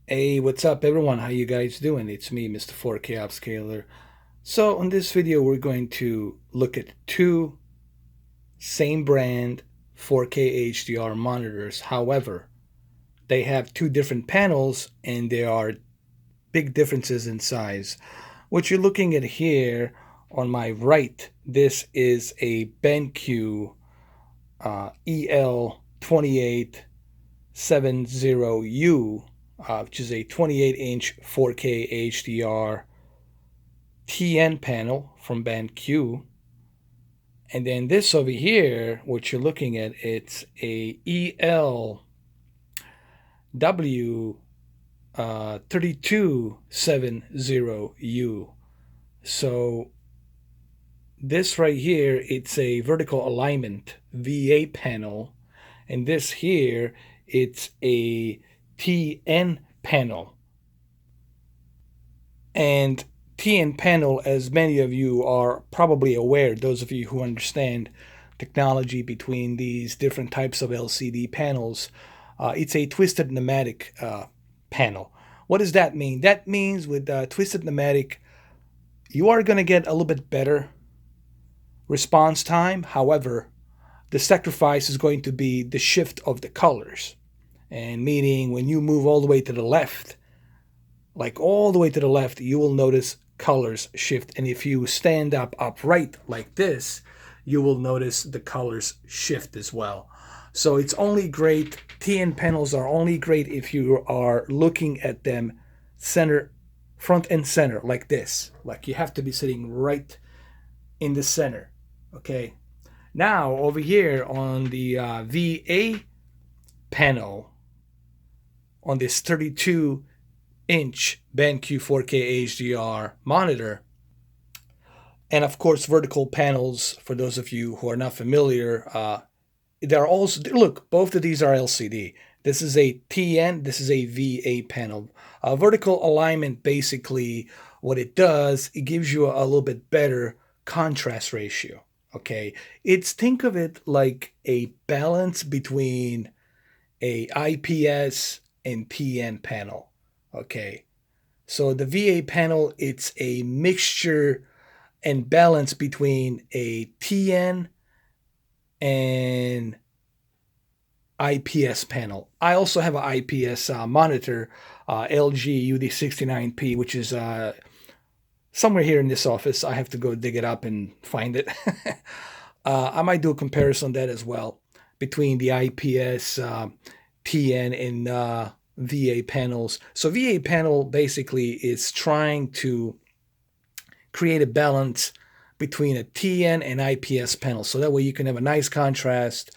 Hey, what's up everyone? How you guys doing? It's me, Mr. 4K Upscaler. So on this video, we're going to look at two same brand 4K HDR monitors. However, they have two different panels and there are big differences in size. What you're looking at here on my right, this is a BenQ EL2870U, which is a 28-inch 4K HDR TN panel from BenQ. And then this over here, what you're looking at, it's a EW3270U. So this right here, it's a vertical alignment VA panel. And this here, it's a TN panel. And TN panel, as many of you are probably aware, those of you who understand technology between these different types of LCD panels, it's a twisted Nematic panel. What does that mean? That means with twisted Nematic, you are going to get a little bit better response time. However, the sacrifice is going to be the shift of the colors. And meaning when you move all the way to the left, like all the way to the left, you will notice colors shift. And if you stand up upright like this, you will notice the colors shift as well. So it's only great, TN panels are only great if you are looking at them front and center like this. Like you have to be sitting right in the center, okay? Now over here on the VA panel, on this 32-inch BenQ 4K HDR monitor, and of course vertical panels, for those of you who are not familiar, they're also, look, both of these are LCD. This is a TN, this is a VA panel. Vertical alignment, basically what it does, it gives you a little bit better contrast ratio, okay? Think of it like a balance between a IPS and TN panel, okay? So the VA panel, it's a mixture and balance between a TN and IPS panel. I also have an IPS monitor, LG UD69P, which is somewhere here in this office. I have to go dig it up and find it. I might do a comparison on that as well between the IPS, TN, and VA panels. So VA panel basically is trying to create a balance between a TN and IPS panel. So that way you can have a nice contrast,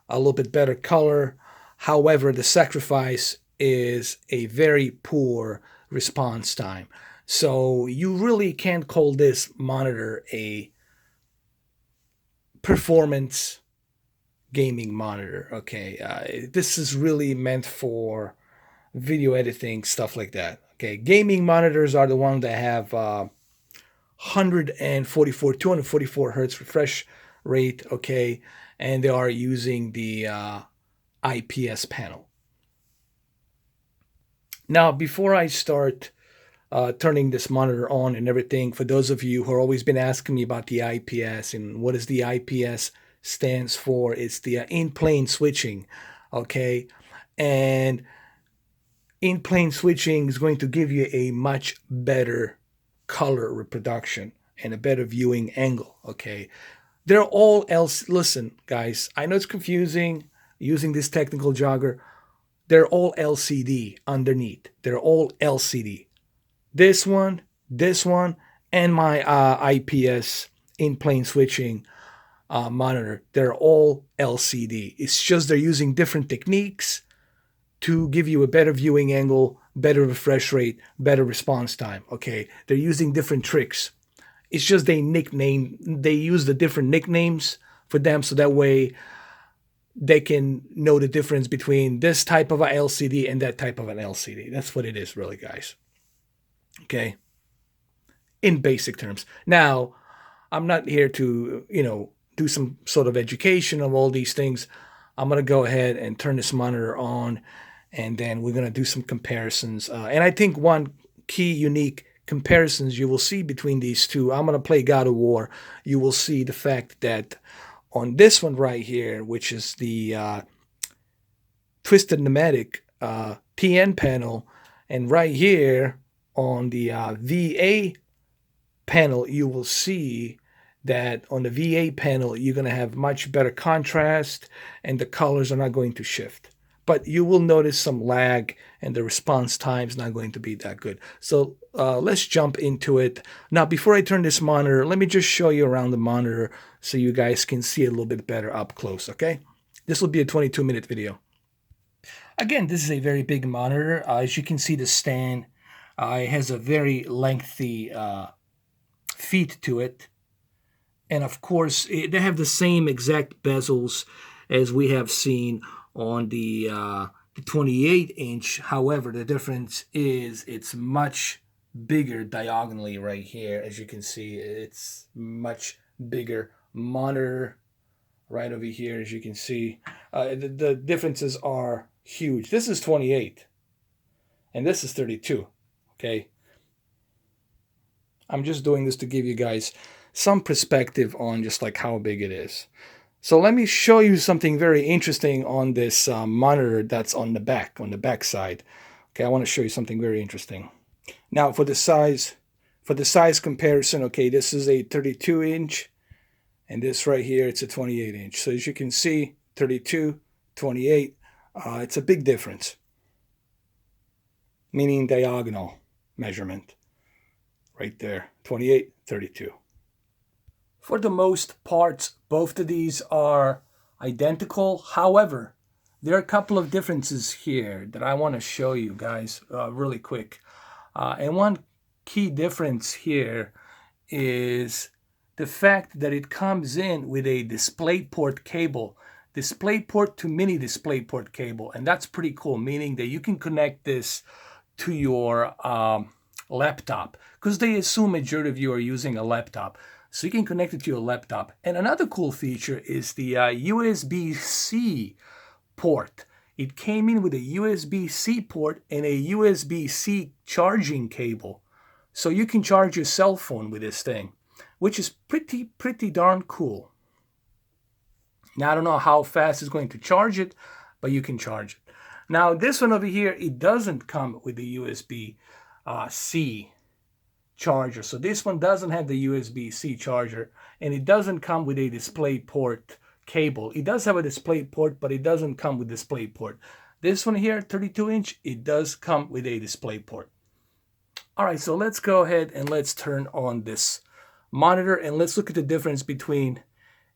a little bit better color. However, the sacrifice is a very poor response time. So you really can't call this monitor a performance gaming monitor, okay? This is really meant for video editing, stuff like that, okay? Gaming monitors are the ones that have 244 hertz refresh rate, okay? And they are using the IPS panel. Now, before I start turning this monitor on and everything, for those of you who have always been asking me about the IPS and what is the IPS stands for, it's the in-plane switching, okay? And in-plane switching is going to give you a much better color reproduction and a better viewing angle, okay? They're all else. Listen, guys, I know it's confusing using this technical jargon. They're all LCD underneath. They're all LCD. This one, and my IPS in-plane switching monitor, they're all LCD. It's just they're using different techniques to give you a better viewing angle, better refresh rate, better response time, okay? They're using different tricks. It's just they use the different nicknames for them so that way they can know the difference between this type of a LCD and that type of an LCD. That's what it is really, guys. Okay? In basic terms. Now, I'm not here to, do some sort of education of all these things. I'm going to go ahead and turn this monitor on and then we're going to do some comparisons. And I think one key unique comparisons you will see between these two, I'm going to play God of War. You will see the fact that on this one right here, which is the Twisted Nematic TN panel, and right here on the VA panel, you will see that on the VA panel, you're going to have much better contrast and the colors are not going to shift. But you will notice some lag and the response time is not going to be that good. So let's jump into it. Now, before I turn this monitor, let me just show you around the monitor so you guys can see it a little bit better up close, okay? This will be a 22-minute video. Again, this is a very big monitor. As you can see, the stand it has a very lengthy feet to it. And of course, they have the same exact bezels as we have seen on the 28-inch. However, the difference is it's much bigger diagonally right here. As you can see, it's much bigger monitor right over here. As you can see, the differences are huge. This is 28 and this is 32. Okay, I'm just doing this to give you guys some perspective on just like how big it is. So let me show you something very interesting on this monitor that's on the back side. Okay, I want to show you something very interesting. Now for the size comparison, okay, this is a 32-inch and this right here, it's a 28-inch. So as you can see, 32, 28, it's a big difference, meaning diagonal measurement right there, 28, 32. For the most part, both of these are identical. However, there are a couple of differences here that I want to show you guys really quick. And one key difference here is the fact that it comes in with a DisplayPort cable, DisplayPort to mini DisplayPort cable. And that's pretty cool, meaning that you can connect this to your laptop, because they assume majority of you are using a laptop. So you can connect it to your laptop. And another cool feature is the USB-C port. It came in with a USB-C port and a USB-C charging cable. So you can charge your cell phone with this thing, which is pretty darn cool. Now, I don't know how fast it's going to charge it, but you can charge it. Now, this one over here, it doesn't come with the USB-C charger. So this one doesn't have the USB-C charger, and it doesn't come with a DisplayPort cable. It does have a DisplayPort, but it doesn't come with DisplayPort. This one here, 32-inch, it does come with a DisplayPort. All right, so let's go ahead and let's turn on this monitor and let's look at the difference between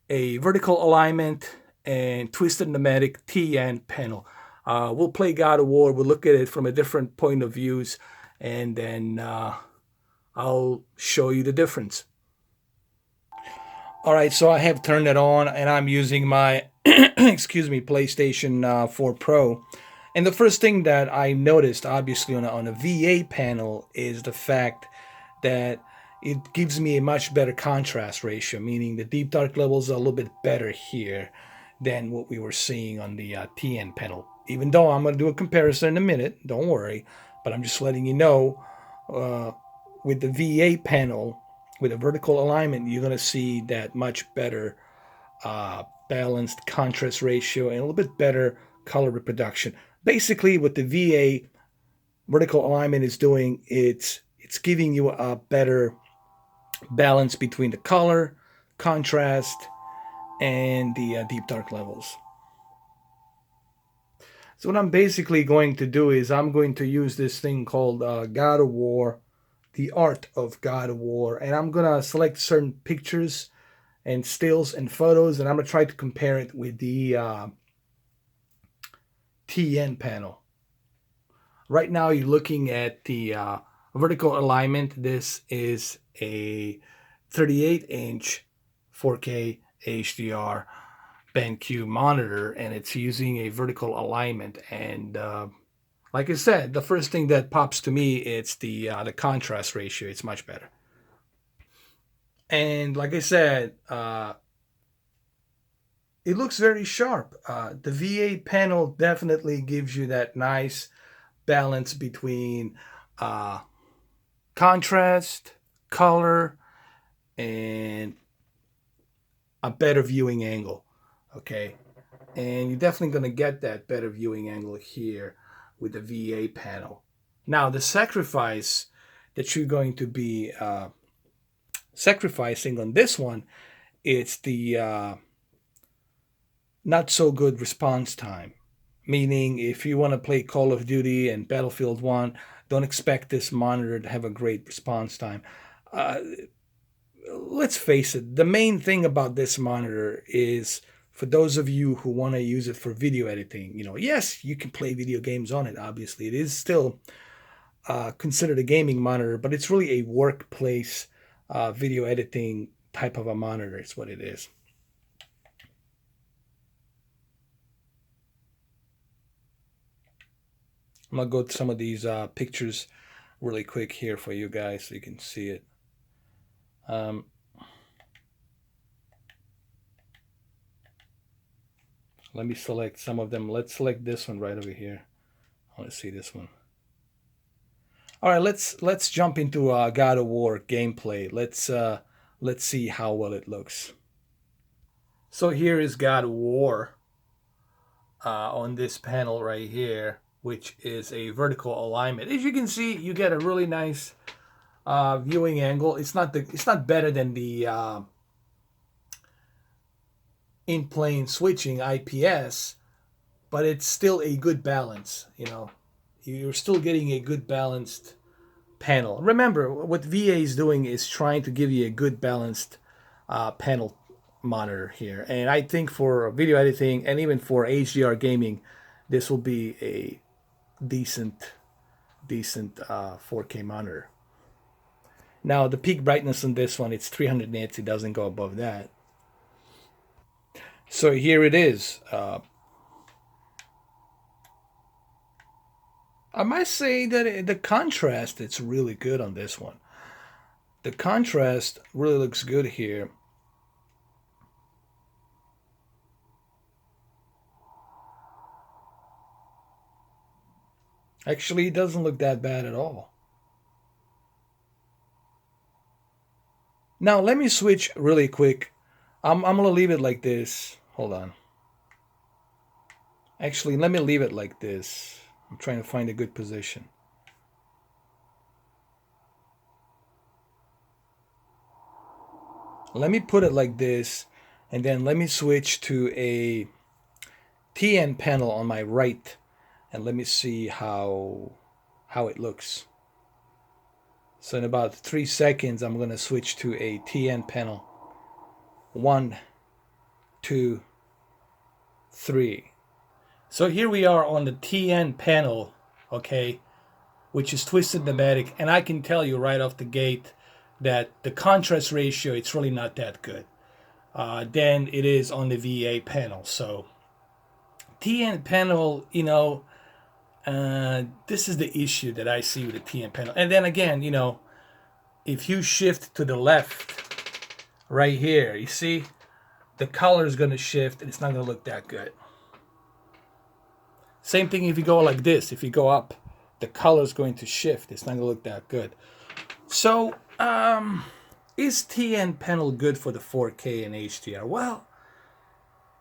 a vertical alignment and Twisted Nematic TN panel. We'll play God of War. We'll look at it from a different point of views, and then I'll show you the difference. All right, so I have turned it on and I'm using my, excuse me, PlayStation 4 Pro. And the first thing that I noticed, obviously, on a VA panel is the fact that it gives me a much better contrast ratio, meaning the deep dark levels are a little bit better here than what we were seeing on the TN panel. Even though I'm going to do a comparison in a minute, don't worry, but I'm just letting you know, with the VA panel, with a vertical alignment, you're going to see that much better balanced contrast ratio and a little bit better color reproduction. Basically, what the VA vertical alignment is doing, it's giving you a better balance between the color, contrast, and the deep dark levels. So what I'm basically going to do is I'm going to use this thing called God of War, the art of God of War, and I'm gonna select certain pictures and stills and photos, and I'm gonna try to compare it with the TN panel. Right now you're looking at the vertical alignment. This is a 38-inch 4K HDR BenQ monitor, and it's using a vertical alignment. And like I said, the first thing that pops to me, it's the contrast ratio. It's much better. And like I said, it looks very sharp. The VA panel definitely gives you that nice balance between uh, contrast, color, and a better viewing angle. Okay, and you're definitely going to get that better viewing angle here with the VA panel. Now, the sacrifice that you're going to be sacrificing on this one, it's the not so good response time. Meaning, if you want to play Call of Duty and Battlefield 1, don't expect this monitor to have a great response time. Uh, let's face it, the main thing about this monitor is for those of you who want to use it for video editing. Yes, you can play video games on it, obviously. It is still considered a gaming monitor, but it's really a workplace video editing type of a monitor, is what it is. I'm going to go to some of these pictures really quick here for you guys so you can see it. Let me select some of them. Let's select this one right over here. I want to see this one. All right, let's jump into God of War gameplay. Let's see how well it looks. So here is God of War on this panel right here, which is a vertical alignment. As you can see, you get a really nice viewing angle. It's not better than the in-plane switching IPS, but it's still a good balance. You're still getting a good balanced panel. Remember, what VA is doing is trying to give you a good balanced panel monitor here. And I think for video editing and even for HDR gaming, this will be a decent 4K monitor. Now, the peak brightness on this one, it's 300 nits. It doesn't go above that. So here it is. I must say that the contrast, it's really good on this one. The contrast really looks good here. Actually, it doesn't look that bad at all. Now, let me switch really quick. I'm going to leave it like this. Hold on. Actually, let me leave it like this. I'm trying to find a good position. Let me put it like this, and then let me switch to a TN panel on my right, and let me see how it looks. So in about 3 seconds, I'm going to switch to a TN panel. 1, 2, 3. So here we are on the TN panel, okay, which is twisted Nematic, and I can tell you right off the gate that the contrast ratio, it's really not that good than it is on the VA panel. So TN panel, this is the issue that I see with the TN panel. And then again, if you shift to the left right here, you see the color is going to shift and it's not going to look that good. Same thing if you go like this. If you go up, the color is going to shift. It's not going to look that good. So, is TN panel good for the 4K and HDR? Well,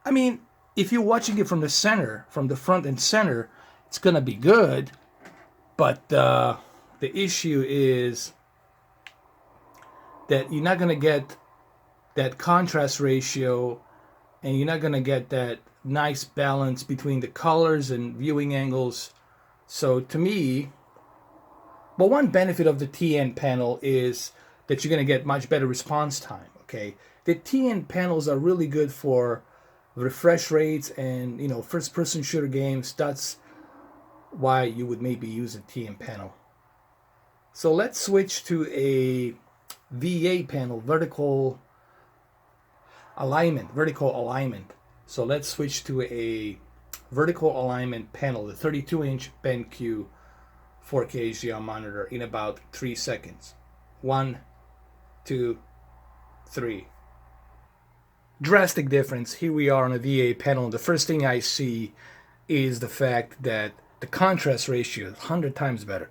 I mean, if you're watching it from the center, from the front and center, it's going to be good. But the issue is that you're not going to get that contrast ratio, and you're not going to get that nice balance between the colors and viewing angles. So to me, but one benefit of the TN panel is that you're going to get much better response time. Okay, the TN panels are really good for refresh rates and first-person shooter games. That's why you would maybe use a TN panel. So let's switch to a VA panel, vertical alignment. So let's switch to a vertical alignment panel, the 32-inch BenQ 4K HDR monitor in about 3 seconds. 1, 2, 3. drastic difference. Here we are on a VA panel. The first thing I see is the fact that the contrast ratio is 100 times better.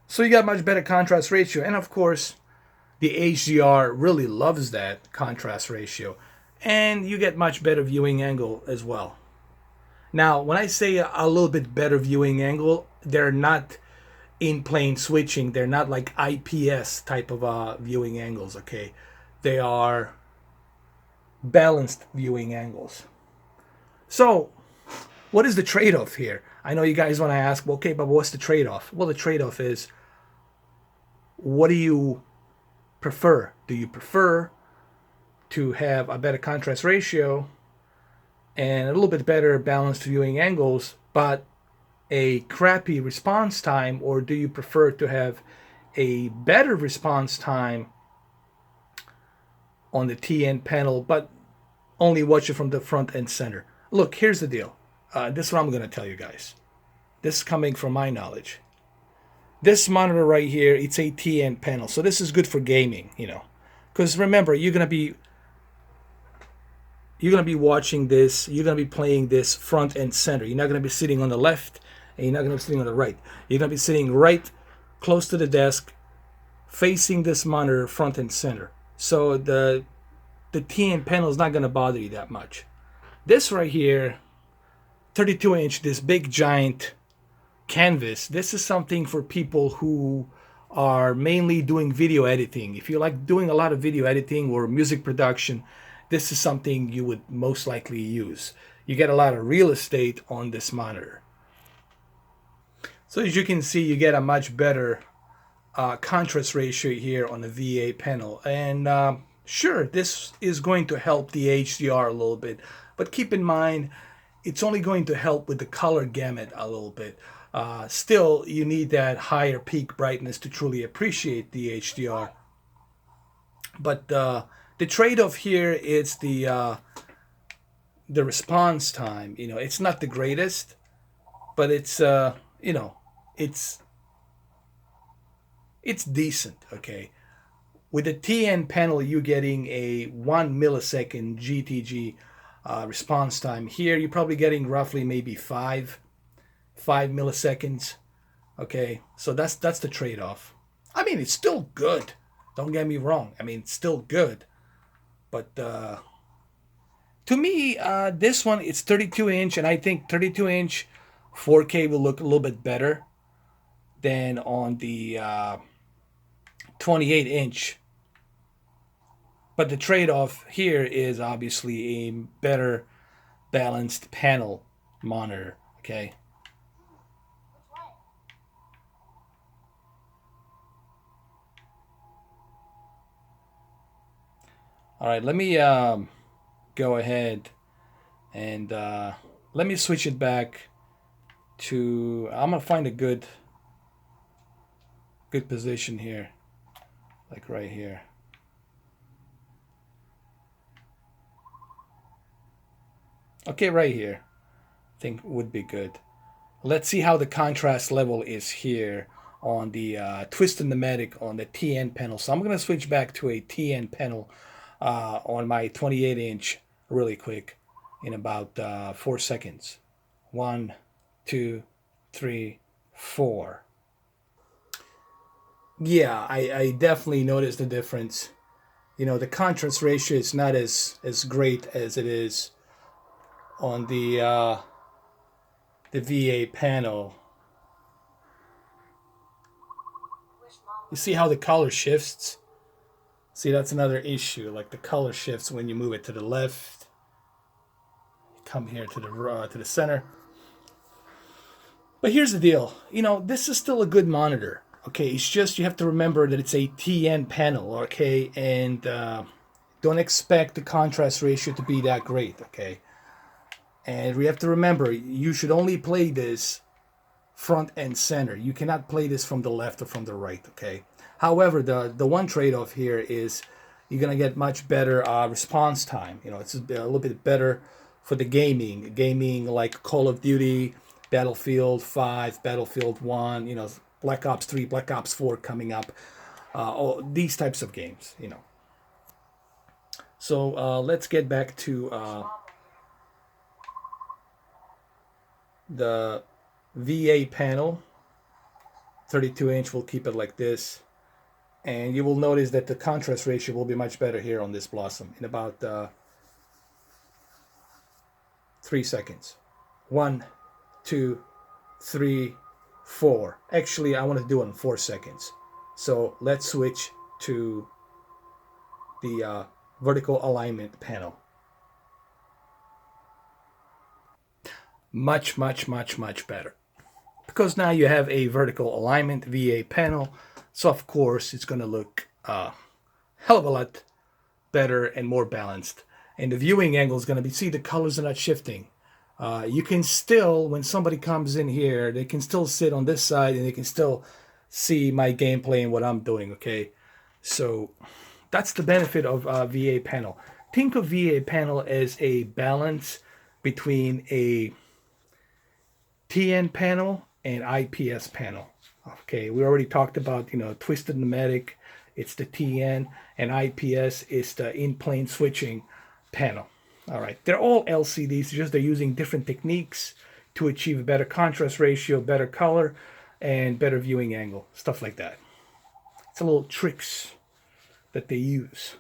So you got much better contrast ratio, and of course the HDR really loves that contrast ratio, and you get much better viewing angle as well. Now, when I say a little bit better viewing angle, they're not in plane switching. They're not like IPS type of viewing angles, okay? They are balanced viewing angles. So, what is the trade-off here? I know you guys want to ask, well, okay, but what's the trade-off? Well, the trade-off is, what do you prefer? Do you prefer to have a better contrast ratio and a little bit better balanced viewing angles, but a crappy response time, or do you prefer to have a better response time on the TN panel, but only watch it from the front and center? Look, here's the deal. This is what I'm going to tell you guys. This is coming from my knowledge. This monitor right here, it's a TN panel, so this is good for gaming, you know, because remember, you're gonna be watching this, you're gonna be playing this front and center. You're not gonna be sitting on the left, and you're not gonna be sitting on the right. You're gonna be sitting right close to the desk, facing this monitor front and center. So the TN panel is not gonna bother you that much. This right here, 32-inch, this big giant canvas, this is something for people who are mainly doing video editing. If you like doing a lot of video editing or music production, this is something you would most likely use. You get a lot of real estate on this monitor. So as you can see, you get a much better contrast ratio here on the VA panel. And sure, this is going to help the HDR a little bit, but keep in mind, it's only going to help with the color gamut a little bit. Still, you need that higher peak brightness to truly appreciate the HDR. But the trade-off here is the response time. You know, it's not the greatest, but it's you know, it's decent. Okay, with the TN panel, you're getting a 1 millisecond GTG response time. Here, you're probably getting roughly maybe 5 milliseconds. Okay, so that's the trade-off. I mean, it's still good, don't get me wrong. I mean, it's still good, but to me, this one, it's 32-inch, and I think 32-inch 4K will look a little bit better than on the 28-inch. But the trade-off here is obviously a better balanced panel monitor. Okay. All right, let me go ahead and let me switch it back to, I'm gonna find a good position here, like right here. Okay, right here, I think would be good. Let's see how the contrast level is here on the Twisted Nematic on the TN panel. So I'm going to switch back to a TN panel on my 28-inch really quick in about 4 seconds. 1, 2, 3, 4. Yeah, I definitely noticed the difference. You know, the contrast ratio is not as great as it is on the VA panel. You see how the color shifts? See, that's another issue. Like the color shifts when you move it to the left. Come here to the center. But here's the deal. You know, this is still a good monitor. Okay, it's just you have to remember that it's a TN panel. Okay, and don't expect the contrast ratio to be that great. Okay. And we have to remember, you should only play this front and center. You cannot play this from the left or from the right, okay? However, the one trade-off here is you're going to get much better response time. You know, it's a little bit better for the gaming like Call of Duty, Battlefield 5, Battlefield 1, you know, Black Ops 3, Black Ops 4 coming up, all these types of games, you know. So let's get back to the VA panel. 32-inch, we'll keep it like this. And you will notice that the contrast ratio will be much better here on this blossom in about 3 seconds. 1, 2, 3, 4. Actually, I want to do it in 4 seconds. So let's switch to the vertical alignment panel. Much better. Because now you have a vertical alignment VA panel, so of course it's going to look a hell of a lot better and more balanced. And the viewing angle is going to be, see, the colors are not shifting. You can still, when somebody comes in here, they can still sit on this side and they can still see my gameplay and what I'm doing, okay? So that's the benefit of VA panel. Think of VA panel as a balance between a TN panel and IPS panel. Okay, we already talked about, twisted Nematic, it's the TN, and IPS is the in-plane switching panel. All right, they're all LCDs, just they're using different techniques to achieve a better contrast ratio, better color, and better viewing angle, stuff like that. It's a little tricks that they use.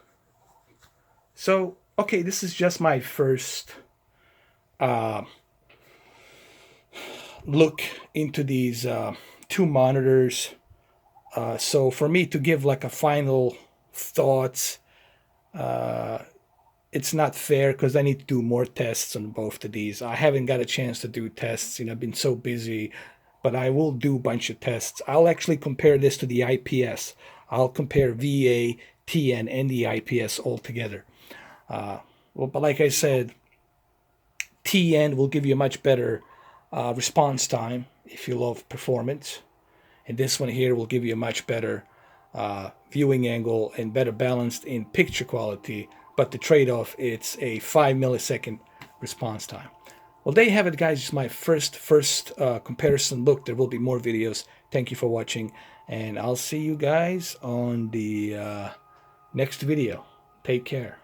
So, okay, this is just my first look into these two monitors. So for me to give like a final thoughts, it's not fair because I need to do more tests on both of these. I haven't got a chance to do tests, I've been so busy, but I will do a bunch of tests. I'll actually compare this to the IPS. I'll compare VA, TN, and the IPS all together. But like I said, TN will give you a much better response time if you love performance. And this one here will give you a much better viewing angle and better balanced in picture quality. But the trade-off, it's a 5 millisecond response time. Well, there you have it, guys. It's my first comparison look. There will be more videos. Thank you for watching. And I'll see you guys on the next video. Take care.